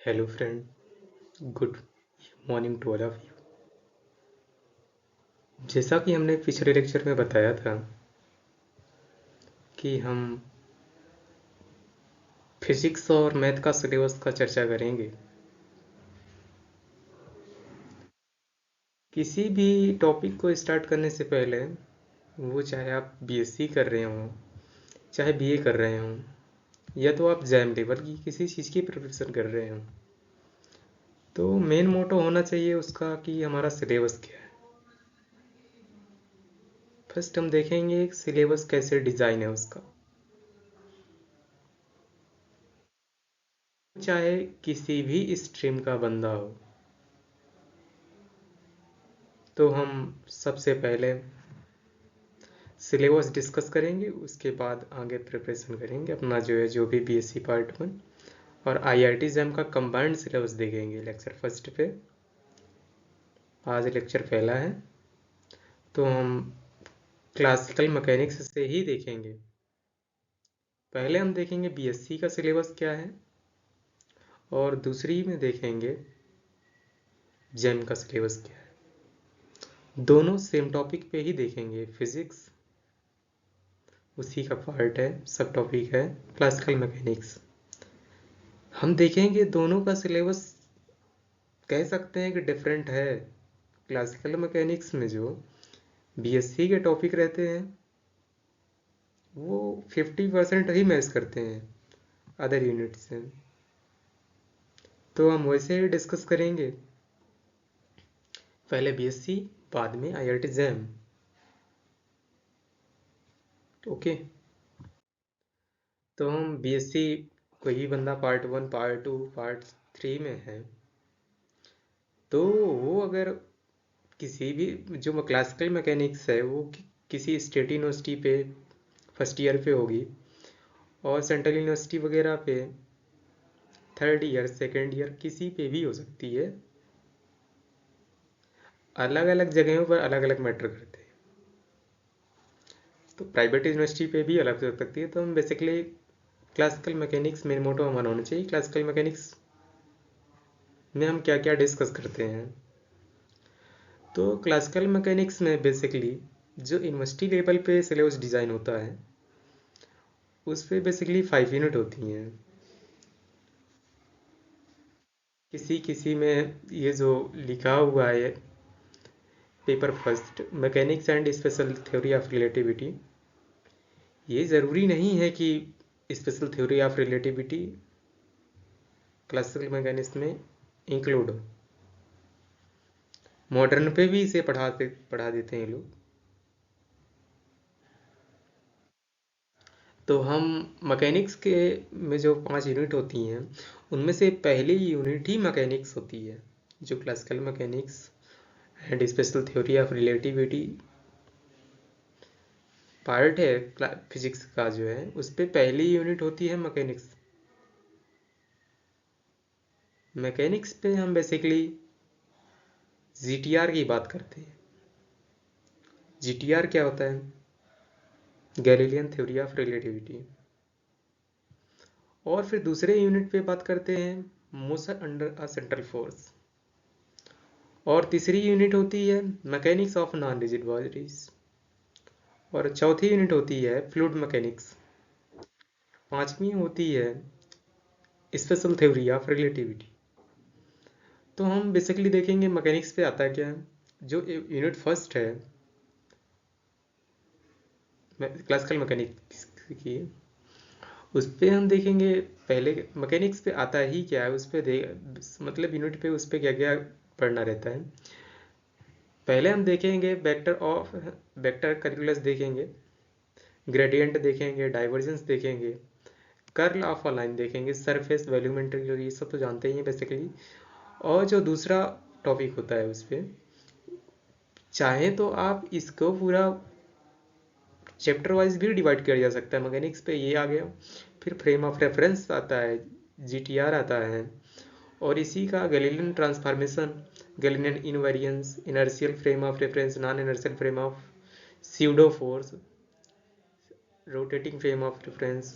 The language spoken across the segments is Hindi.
Hello friend, good morning to all of you. जैसा कि हमने पिछले लेक्चर में बताया था कि हम फिजिक्स और मैथ का सिलेबस का चर्चा करेंगे। किसी भी टॉपिक को स्टार्ट करने से पहले, वो चाहे आप बीएससी कर रहे हों, चाहे बीए कर रहे हों, या तो आप जैम लेवल की किसी चीज़ की प्रिपरेशन कर रहे हों, तो मेन मोटो होना चाहिए उसका कि हमारा सिलेबस क्या है। फर्स्ट हम देखेंगे सिलेबस कैसे डिज़ाइन है उसका। चाहे किसी भी स्ट्रीम का बंदा हो, तो हम सबसे पहले सिलेबस डिस्कस करेंगे, उसके बाद आगे प्रिपरेशन करेंगे अपना जो भी बीएससी पार्ट 1 और आईआईटी जैम का कंबाइंड सिलेबस देखेंगे लेक्चर फर्स्ट पे। आज लेक्चर पहला है, तो हम क्लासिकल मैकेनिक्स से ही देखेंगे। पहले हम देखेंगे बीएससी का सिलेबस क्या है, और दूसरी में देखेंगे जैम का सिलेबस क्या है। दोनों सेम टॉपिक पे ही देखेंगे। फिजिक्स उसी का पार्ट है, सब टॉपिक है क्लासिकल मैकेनिक्स। हम देखेंगे दोनों का सिलेबस कह सकते हैं कि डिफरेंट है। क्लासिकल मैकेनिक्स में जो बीएससी के टॉपिक रहते हैं वो 50% ही मैच करते हैं अदर यूनिट से, तो हम वैसे ही डिस्कस करेंगे। पहले बीएससी, बाद में आईआईटी जैम। ओके, तो हम बीएससी कोई बंदा पार्ट 1, पार्ट 2, पार्ट 3 में है, तो वो अगर किसी भी जो क्लासिकल मैकेनिक्स है वो किसी स्टेट यूनिवर्सिटी पे फर्स्ट ईयर पे होगी, और सेंट्रल यूनिवर्सिटी वगैरह पे थर्ड ईयर सेकेंड ईयर किसी पे भी हो सकती है। अलग अलग जगहों पर अलग अलग मैटर करते हैं, तो प्राइवेट यूनिवर्सिटी पे भी अलग हो सकती है। तो हम basically classical mechanics main motto हमारा होना चाहिए। क्लासिकल मैकेनिक्स में हम क्या क्या डिस्कस करते हैं, तो क्लासिकल मैकेनिक्स में बेसिकली जो यूनिवर्सिटी लेवल पे सिलेबस डिज़ाइन होता है उस पर बेसिकली 5 यूनिट होती हैं। किसी किसी में ये जो लिखा हुआ है paper first mechanics and special theory of relativity, ये ज़रूरी नहीं है कि special theory of relativity classical mechanics में इंक्लूड हो। मॉडर्न पे भी इसे पढ़ा देते हैं लोग। तो हम मैकेनिक्स के में जो 5 यूनिट होती हैं उनमें से पहली यूनिट ही मैकेनिक्स होती है, जो classical mechanics and special theory of relativity part है फिजिक्स का जो है, उस पर पहली यूनिट होती है मैकेनिक्स। मैकेनिक्स पे हम बेसिकली जीटीआर की बात करते हैं। जीटीआर क्या होता है? Galilean theory of relativity. और फिर दूसरे यूनिट पे बात करते हैं motion under a central force. और तीसरी यूनिट होती है mechanics of non rigid bodies. और चौथी यूनिट होती है फ्लूइड मैकेनिक्स। पांचवी होती है स्पेशल थ्योरी ऑफ रिलेटिविटी। तो हम बेसिकली देखेंगे मैकेनिक्स पे आता है क्या है। जो यूनिट फर्स्ट है क्लासिकल मैकेनिक्स की, उस पर हम देखेंगे पहले मैकेनिक्स पे आता ही क्या है, उस पर मतलब यूनिट पे उस पर क्या क्या पढ़ना रहता है। पहले हम देखेंगे वेक्टर कैलकुलस देखेंगे, ग्रेडियंट देखेंगे, डाइवर्जेंस देखेंगे, कर्ल ऑफ अ लाइन देखेंगे, सरफेस वॉल्यूम इंटीग्रल, ये सब तो जानते ही हैं बेसिकली। और जो दूसरा टॉपिक होता है उस पर चाहे तो आप इसको पूरा चैप्टर वाइज भी डिवाइड किया जा सकता है। मैकेनिक्स पे ये आ गया, फिर फ्रेम ऑफ रेफरेंस आता है, जीटीआर आता है, और इसी का Galilean transformation, Galilean invariance, inertial frame of reference, non inertial frame of pseudo force, rotating frame of reference,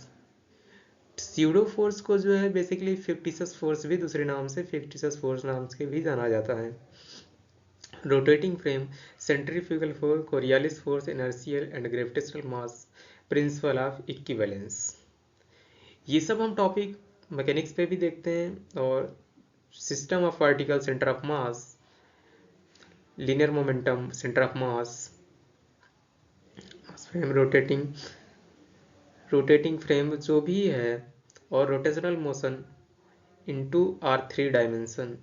pseudo force को जो है बेसिकली फिक्टिशियस फोर्स भी दूसरे नाम से फिक्टिशियस फोर्स नाम से भी जाना जाता है। Rotating frame, centrifugal force, Coriolis force, inertial and gravitational mass, principle of equivalence, ये सब हम टॉपिक मैकेनिक्स पे भी देखते हैं। और system of particle, centre of mass, linear momentum, centre of mass frame, rotating frame जो भी है, और rotational motion into R3 dimension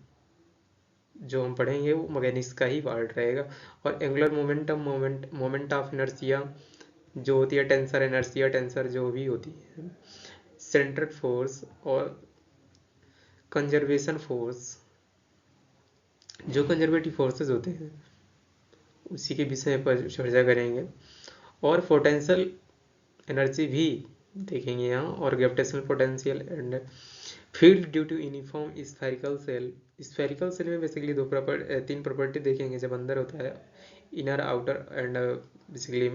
जो हम पढ़ेंगे वो मैकेनिक्स का ही पार्ट रहेगा। और angular momentum, moment of inertia जो होती है, टेंसर इनर्शिया, टेंसर जो भी होती है, सेंट्रल फोर्स और कंजर्वेशन फोर्स, जो कंजर्वेटिव फोर्सेस होते हैं उसी के विषय पर चर्चा करेंगे। और पोटेंशियल एनर्जी भी देखेंगे यहाँ, और gravitational potential and field due to uniform spherical shell. Spherical shell में बेसिकली तीन प्रॉपर्टी देखेंगे जब अंदर होता है, inner, outer and basically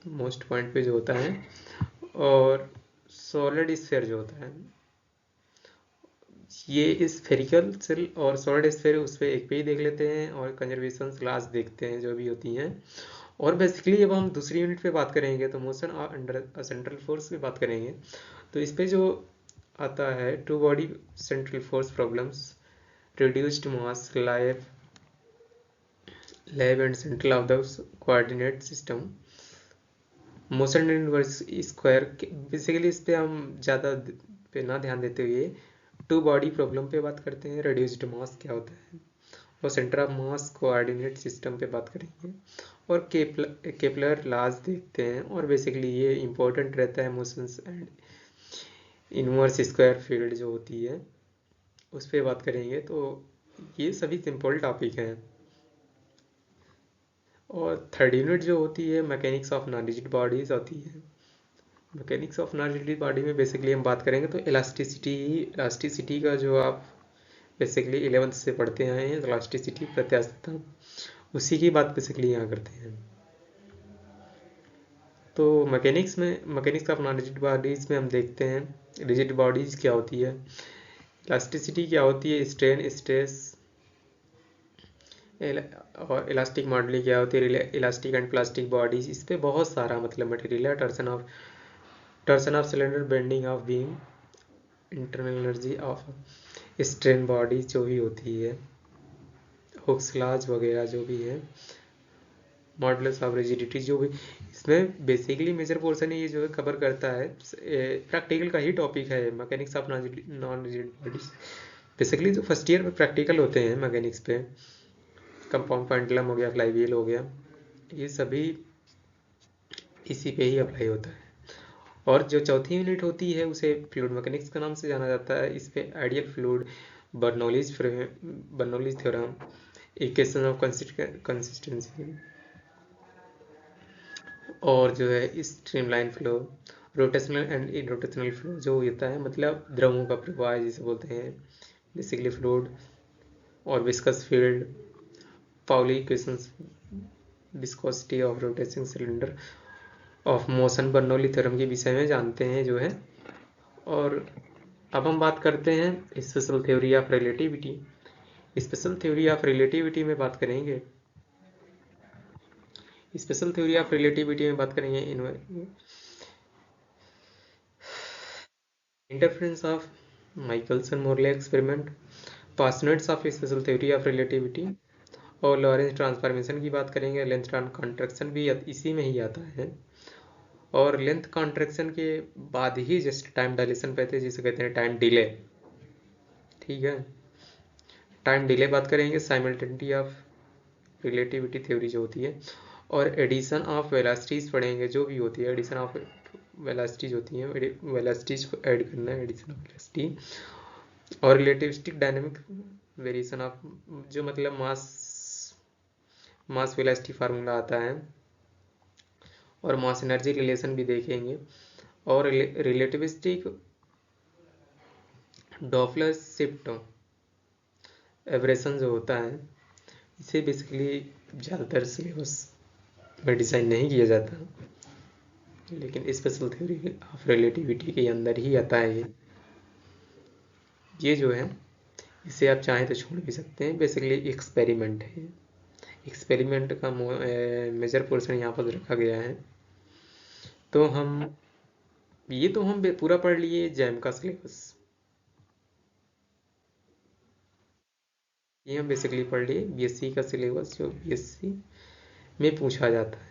most point पे जो होता है, और सॉलिड स्फीयर जो होता है। ये स्फेरिकल सेल और सॉलिड स्फीयर उस पर एक पे ही देख लेते हैं, और कंजर्वेशन लॉज देखते हैं जो भी होती हैं। और बेसिकली जब हम दूसरी यूनिट पे बात करेंगे तो मोशन अंडर सेंट्रल फोर्स पे बात करेंगे, तो इस पे जो आता है two body central force problems, reduced mass, lab and central of the coordinate system, motion inverse square. Basically इस पे हम ज़्यादा पे ना ध्यान देते हुए टू बॉडी प्रॉब्लम पे बात करते हैं, रिड्यूस्ड मास क्या होता है, और centre of mass coordinate system पे बात करेंगे, और केपलर लॉज देखते हैं। और बेसिकली ये इम्पोर्टेंट रहता है motions and inverse square field जो होती है उस पर बात करेंगे। तो ये सभी सिंपल टॉपिक हैं। और थर्ड यूनिट जो होती है mechanics of non rigid bodies होती है। Mechanics of non rigid body में बेसिकली हम बात करेंगे तो इलास्टिसिटी का जो आप बेसिकली 11th से पढ़ते आए हैं, इलास्टिसिटी, प्रत्यास्थता, उसी की बात बेसिकली यहाँ करते हैं। तो mechanics of non rigid bodies में हम देखते हैं रिजिड बॉडीज क्या होती है, इलास्टिसिटी क्या होती है, स्ट्रेन, स्ट्रेस, और इलास्टिक मॉडलिंग क्या होती है, इलास्टिक एंड प्लास्टिक बॉडीज। इस पे बहुत सारा मतलब मटेरियल है, torsion of cylinder, bending of beam, internal energy of strain body जो भी होती है, हुक्स लॉज वगैरह जो भी है, मॉडुलस ऑफ रिजिडिटी जो भी। इसमें बेसिकली मेजर पोर्शन ये जो है कवर करता है, प्रैक्टिकल का ही टॉपिक है mechanics of non rigid bodies. Basically जो फर्स्ट ईयर में प्रैक्टिकल होते हैं मैकेनिक्स पे, कंपाउंड पेंडुलम हो गया, फ्लाईव्हील हो गया, ये सभी इसी पे ही अप्लाई होता है। और जो चौथी यूनिट होती है उसे फ्लूइड मैकेनिक्स का नाम से जाना जाता है। इस पे ideal fluid, Bernoulli's theorem, equation of consistency, और जो है streamline flow, rotational and irrotational flow जो होता है मतलब द्रवों का प्रवाह जिसे बोलते हैं बेसिकली फ्लूइड, और viscous field, Pauli equations, viscosity of rotating cylinder of motion, Bernoulli theorem के विषय में जानते हैं जो है। और अब हम बात करते हैं special theory of relativity. Special theory of relativity में बात करेंगे, स्पेशल थ्योरी ऑफ रिलेटिविटी में बात करेंगे interference of Michelson Morley experiment, pastors of special theory of relativity, और लॉरेंस ट्रांसफॉर्मेशन की बात करेंगे। लेंथ कॉन्ट्रैक्शन भी इसी में ही आता है, और लेंथ कॉन्ट्रैक्शन के बाद ही जस्ट टाइम डायलेशन पे थे जिसे कहते हैं टाइम डिले। ठीक है, टाइम डिले बात करेंगे, साइमल्टेनिटी ऑफ रिलेटिविटी थ्योरी जो होती है, और एडिशन ऑफ वेलोसिटीज पढ़ेंगे जो भी होती है, एडिशन ऑफ वेलोसिटीज होती हैं, वेलोसिटीज को ऐड करना है, एडिशन ऑफ वेलोसिटी, और रिलेटिविस्टिक डायनेमिक वेरिएशन ऑफ जो मतलब मास वेलोसिटी फार्मूला आता है, और मास एनर्जी रिलेशन भी देखेंगे, और रिलेटिविस्टिक डॉपलर शिफ्ट एब्रेशन जो होता है, इसे बेसिकली ज़्यादातर सिलेबस में डिज़ाइन नहीं किया जाता, लेकिन स्पेशल थ्योरी ऑफ रिलेटिविटी के अंदर ही आता है ये जो है, इसे आप चाहें तो छोड़ भी सकते हैं। बेसिकली एक्सपेरिमेंट है, एक्सपेरिमेंट का मेजर पोर्शन यहाँ पर रखा गया है। तो हम पूरा पढ़ लिए जैम का सिलेबस, ये हम बेसिकली पढ़ लिए बीएससी का सिलेबस जो बीएससी में पूछा जाता है।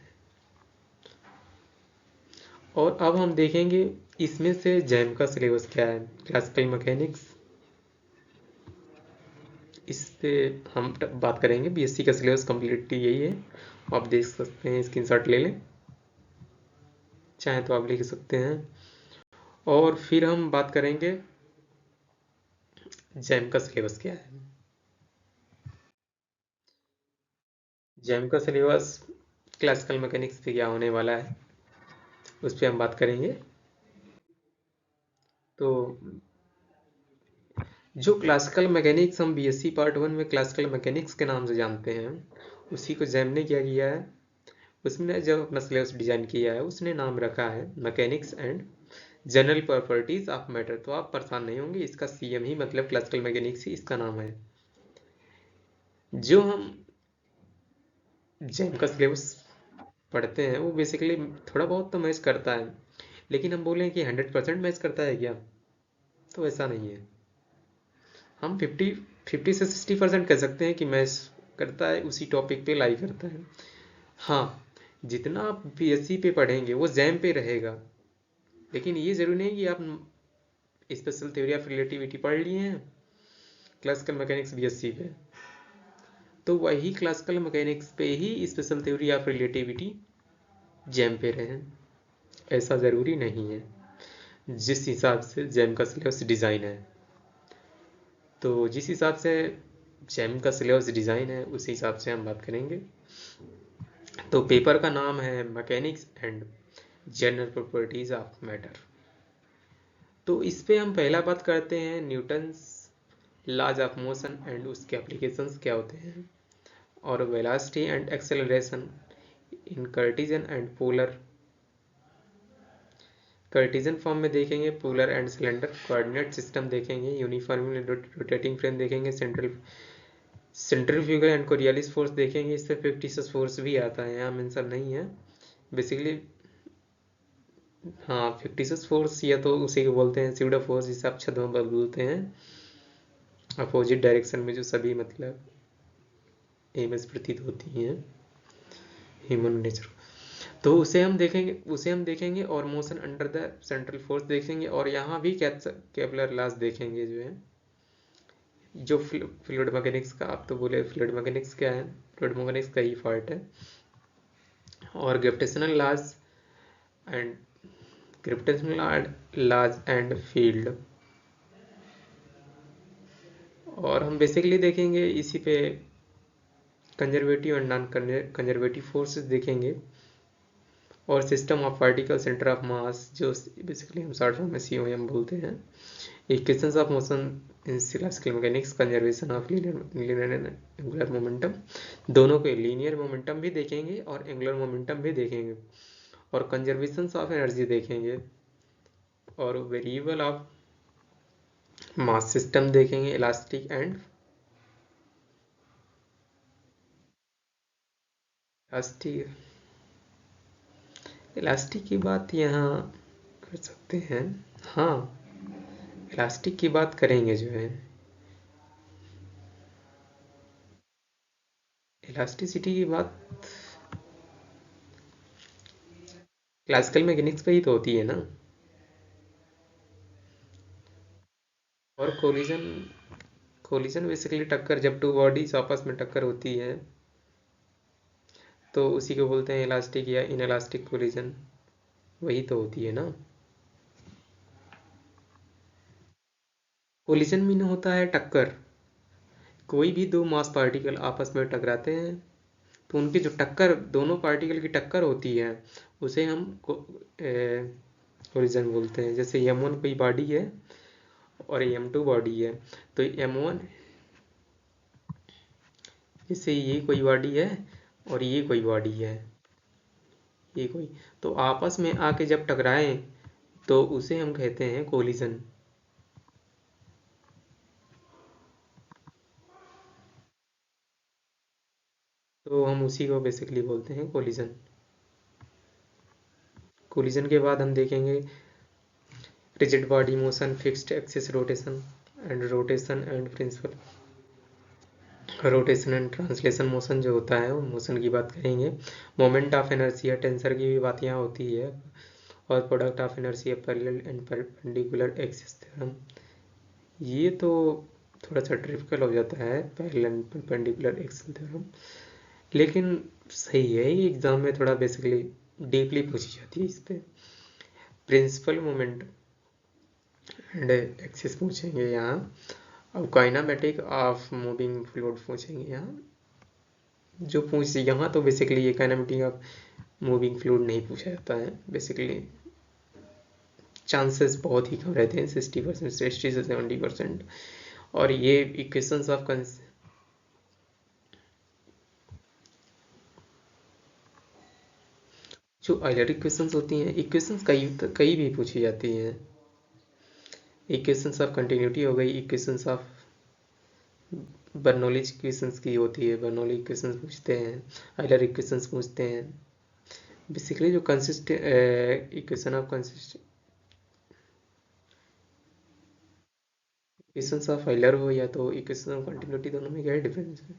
और अब हम देखेंगे इसमें से जैम का सिलेबस क्या है, क्लासिकल मैकेनिक्स, इस पे हम बात करेंगे। बीएससी का सिलेबस कम्प्लीटली यही है, आप देख सकते हैं, स्क्रीनशॉट ले लें, चाहे तो आप लिख सकते हैं। और फिर हम बात करेंगे जैम का सिलेबस क्या है। जैम का सिलेबस क्लासिकल मैकेनिक्स पे क्या होने वाला है उस पर हम बात करेंगे। तो जो क्लासिकल मैकेनिक्स हम बीएससी पार्ट 1 में क्लासिकल मैकेनिक्स के नाम से जानते हैं, उसी को जैम ने क्या किया है, उसने जब अपना सिलेबस डिजाइन किया है उसने नाम रखा है mechanics and general properties of matter. तो आप परेशान नहीं होंगे, इसका सीएम ही मतलब क्लासिकल मैकेनिक्स ही इसका नाम है। जो हम जैम का सिलेबस पढ़ते हैं वो बेसिकली थोड़ा बहुत तो मैच करता है, लेकिन हम बोलें कि 100% मैच करता है क्या, तो ऐसा नहीं है। हम 50 से 60% कह सकते हैं कि मैच करता है, उसी टॉपिक पे लाई करता है। हाँ, जितना आप बीएससी पे पढ़ेंगे वो जैम पे रहेगा, लेकिन ये जरूरी नहीं कि आप स्पेशल थ्योरी ऑफ रिलेटिविटी पढ़ लिए हैं क्लासिकल मैकेनिक्स बीएससी पे, तो वही क्लासिकल मैकेनिक्स पे ही स्पेशल थ्योरी ऑफ रिलेटिविटी जैम पे रहे, ऐसा ज़रूरी नहीं है। जिस हिसाब से जैम का सिलेबस डिज़ाइन है, तो जिस हिसाब से जैम का सिलेबस डिज़ाइन है उस हिसाब से हम बात करेंगे। तो पेपर का नाम है mechanics and general properties of matter. तो इस पे हम पहला बात करते हैं Newton's laws of motion and उसके एप्लीकेशंस क्या होते हैं, और velocity and acceleration in Cartesian and polar. Cartesian form में देखेंगे polar and cylinder coordinate system देखेंगे, यूनिफॉर्मली रोटेटिंग फ्रेम देखेंगे, सेंट्रीफ्यूगल एंड कोरियलिस फोर्स देखेंगे। इस पर फिक्टिशियस फोर्स भी आता है, यहाँ मेंशन नहीं है बेसिकली। हाँ, फिक्टिशियस फोर्स या तो उसी को बोलते हैं स्यूडो फोर्स, जिसे आप छद्म बल बोलते हैं, अपोजिट डायरेक्शन में जो सभी मतलब इमेज प्रतीत होती हैं ह्यूमन नेचर। तो उसे हम देखेंगे और motion under the central force देखेंगे, और यहाँ भी केपलर लॉज देखेंगे जो है, जो फ्लूइड मैकेनिक्स का, आप तो बोले फ्लूइड मैकेनिक्स क्या है, फ्लूइड मैकेनिक्स का ही पार्ट है। और ग्रेविटेशनल लॉज एंड फील्ड, और हम बेसिकली देखेंगे इसी पे conservative and non conservative forces देखेंगे, और system of particle centre of mass, जो बेसिकली हम शॉर्ट फॉर्म में COM बोलते हैं, equations of motion in classical mechanics, conservation of linear angular momentum, दोनों के लीनियर मोमेंटम भी देखेंगे और एंगुलर मोमेंटम भी देखेंगे, और कंजर्वेशन ऑफ एनर्जी देखेंगे, और वेरिएबल ऑफ मास सिस्टम देखेंगे, इलास्टिक एंड इलास्टिक की बात यहाँ कर सकते हैं। हाँ, इलास्टिक की बात करेंगे जो है, इलास्टिसिटी की बात क्लासिकल मैकेनिक्स पे ही तो होती है ना। और कोलिजन कोलिजन बेसिकली टक्कर, जब टू बॉडीज आपस में टक्कर होती है तो उसी को बोलते हैं इलास्टिक या इनइलास्टिक कोलिजन, वही तो होती है ना। कोलिजन मीन होता है टक्कर, कोई भी दो मास पार्टिकल आपस में टकराते हैं तो उनकी जो टक्कर, दोनों पार्टिकल की टक्कर होती है, उसे हम कोलिजन बोलते हैं। जैसे M1 कोई बॉडी है और M2 बॉडी है, तो M1, जैसे ये कोई बॉडी है और ये कोई बॉडी है, ये कोई, तो आपस में आके जब टकराएं तो उसे हम कहते हैं कोलिजन। तो हम उसी को बेसिकली बोलते हैं कोलिजन। कोलिजन के बाद हम देखेंगे rigid body motion, fixed axis rotation and principal rotation and translation motion जो होता है वो मोशन की बात करेंगे। मोमेंट ऑफ इनर्शिया, टेंसर की भी बात यहाँ होती है, और product of inertia, parallel and perpendicular axis theorem. ये तो थोड़ा सा ट्रिपिकल हो जाता है, parallel and perpendicular axis theorem, लेकिन सही है, ये एग्जाम में थोड़ा बेसिकली डीपली पूछी जाती है इस पे। प्रिंसिपल मोमेंट एंड एक्सिस पूछेंगे यहाँ। अब काइनामेटिक ऑफ मूविंग फ्लूइड पूछेंगे यहाँ। जो पूछ यहाँ तो बेसिकली ये काइनामेटिक ऑफ मूविंग फ्लूइड नहीं पूछा जाता है, बेसिकली चांसेस बहुत ही कम रहते हैं, 60% 60 से 70%। और ये इक्वेशंस ऑफ जो आइलर इक्वेशंस होती हैं, इक्वेशंस कई भी पूछी जाती हैं। इक्वेशंस ऑफ कंटिन्यूटी हो गई, इक्वेशंस ऑफ बर्नौली इक्वेशंस की होती है, बर्नौली इक्वेशंस पूछते हैं, आइलर इक्वेशंस पूछते हैं। बेसिकली जो equation of equations of Euler हो या तो इक्वेशन ऑफ कंटिन्यूटी, दोनों में क्या डिफरेंस है?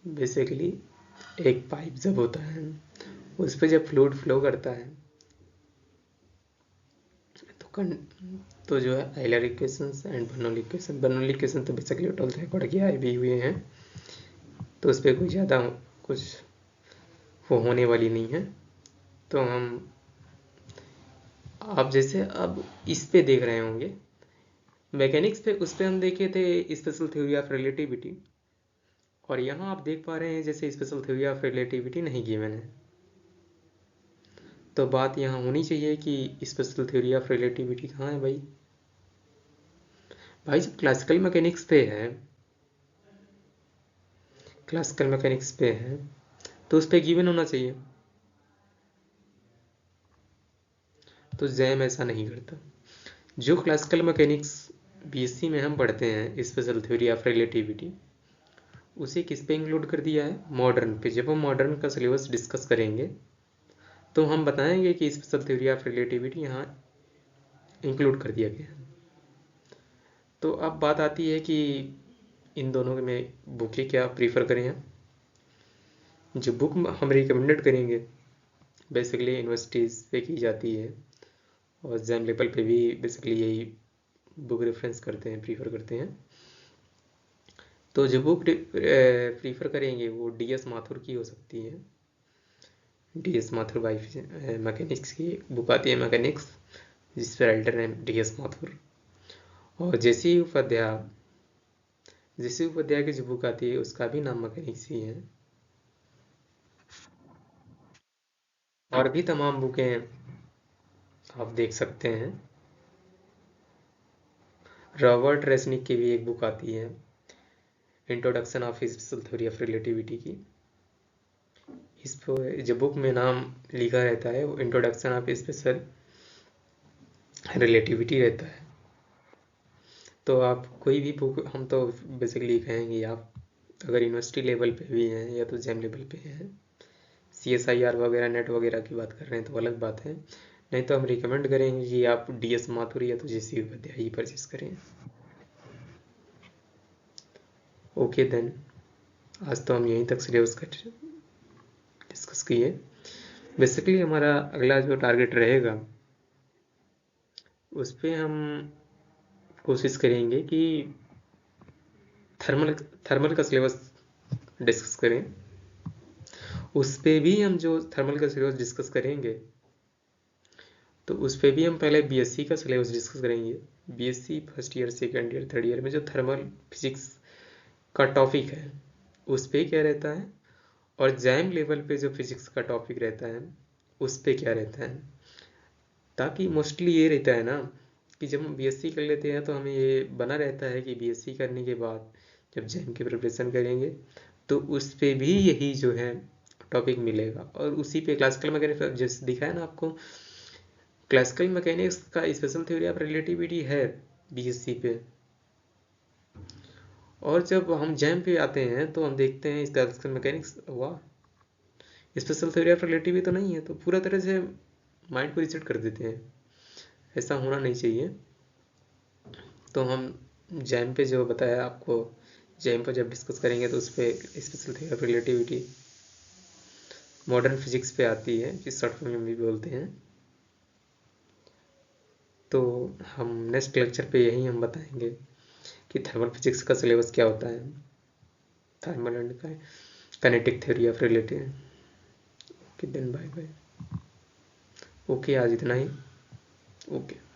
बेसिकली एक पाइप जब होता है उस पर जब फ्लूइड फ्लो करता है तो जो है Euler equations and Bernoulli equation तो बेसिकली टोटल से पढ़ के आए भी हुए हैं, तो उस पर कोई ज़्यादा कुछ वो होने वाली नहीं है। तो हम आप जैसे अब इस पे देख रहे होंगे मैकेनिक्स पे, उस पे हम देखे थे स्पेशल थ्योरी ऑफ रिलेटिविटी, और यहाँ आप देख पा रहे हैं जैसे स्पेशल थ्योरी ऑफ रिलेटिविटी नहीं की मैंने। तो बात यहाँ होनी चाहिए कि स्पेशल थ्योरी ऑफ रिलेटिविटी कहाँ है भाई? भाई जब क्लासिकल मैकेनिक्स पे है, क्लासिकल मैकेनिक्स पे है तो उस पर गिवन होना चाहिए। तो जैम ऐसा नहीं करता। जो क्लासिकल मैकेनिक्स बीएससी में हम पढ़ते हैं स्पेशल थ्योरी ऑफ रिलेटिविटी, उसे किस पे इंक्लूड कर दिया है? मॉडर्न पे। जब हम मॉडर्न का सिलेबस डिस्कस करेंगे तो हम बताएंगे कि स्पेशल थ्योरी ऑफ रिलेटिविटी यहाँ इंक्लूड कर दिया गया है। तो अब बात आती है कि इन दोनों में बुक क्या प्रीफर करें हम। जो बुक हम रिकमेंडेड करेंगे बेसिकली यूनिवर्सिटीज़ से की जाती है, और एग्जाम लेवल पे भी बेसिकली यही बुक रेफरेंस करते हैं, प्रीफर करते हैं। तो जो बुक प्रीफर करेंगे वो डीएस माथुर की हो सकती है। डीएस माथुर बाई मैकेनिक्स की बुक आती है मैकेनिक्स, जिस पर राइटर है डीएस माथुर। और जेसी उपाध्याय की जो बुक आती है उसका भी नाम मैकेनिक्स ही है। और भी तमाम बुकें आप देख सकते हैं। रॉबर्ट रेसनिक की भी एक बुक आती है introduction of special theory of relativity की। इस पर जो बुक में नाम लिखा रहता है वो इंट्रोडक्शन ऑफ स्पेशल रिलेटिविटी रहता है। तो आप कोई भी बुक, हम तो बेसिकली कहेंगे आप अगर यूनिवर्सिटी लेवल पे भी हैं या तो जैम लेवल पे हैं, CSIR वगैरह नेट वगैरह की बात कर रहे हैं तो अलग बात है, नहीं तो हम रिकमेंड करेंगे कि आप डीएस माथुर या तो जेसी उपाध्याय ही परचेस करें। ओके देन, आज तो हम यहीं तक सिलेबस का डिस्कस किए। बेसिकली हमारा अगला जो टारगेट रहेगा उस पर हम कोशिश करेंगे कि थर्मल का सिलेबस डिस्कस करें। उस पर भी हम जो थर्मल का सिलेबस डिस्कस करेंगे तो उस पर भी हम पहले बीएससी का सिलेबस डिस्कस करेंगे। BSc first year, second year, third year में जो थर्मल फिजिक्स का टॉपिक है उस पर क्या रहता है, और जैम लेवल पे जो फिजिक्स का टॉपिक रहता है उस पर क्या रहता है। ताकि मोस्टली ये रहता है ना कि जब हम बीएससी कर लेते हैं तो हमें ये बना रहता है कि बीएससी करने के बाद जब जैम की प्रिपरेशन करेंगे तो उस पर भी यही जो है टॉपिक मिलेगा। और उसी पे क्लासिकल मैकेनिक्स जैसे दिखाया ना आपको, क्लासिकल मैकेनिक्स का स्पेशल थ्योरी ऑफ रिलेटिविटी है बीएससी पे। और जब हम जैम पे आते हैं तो हम देखते हैं इस क्लासिकल मैकेनिक्स, वाह स्पेशल थ्योरी ऑफ रिलेटिविटी तो नहीं है, तो पूरा तरह से माइंड को रिसेट कर देते हैं। ऐसा होना नहीं चाहिए। तो हम जैम पे जो बताया आपको, जैम पर जब डिस्कस करेंगे तो उस पर special theory of relativity modern physics पे आती है, जिस शॉर्ट फॉर्म में भी बोलते हैं। तो हम नेक्स्ट लेक्चर पे यही हम बताएंगे कि थर्मल फिजिक्स का सिलेबस क्या होता है, thermal and kinetic theory of relativity. Okay then bye bye. Okay आज इतना ही। ओके।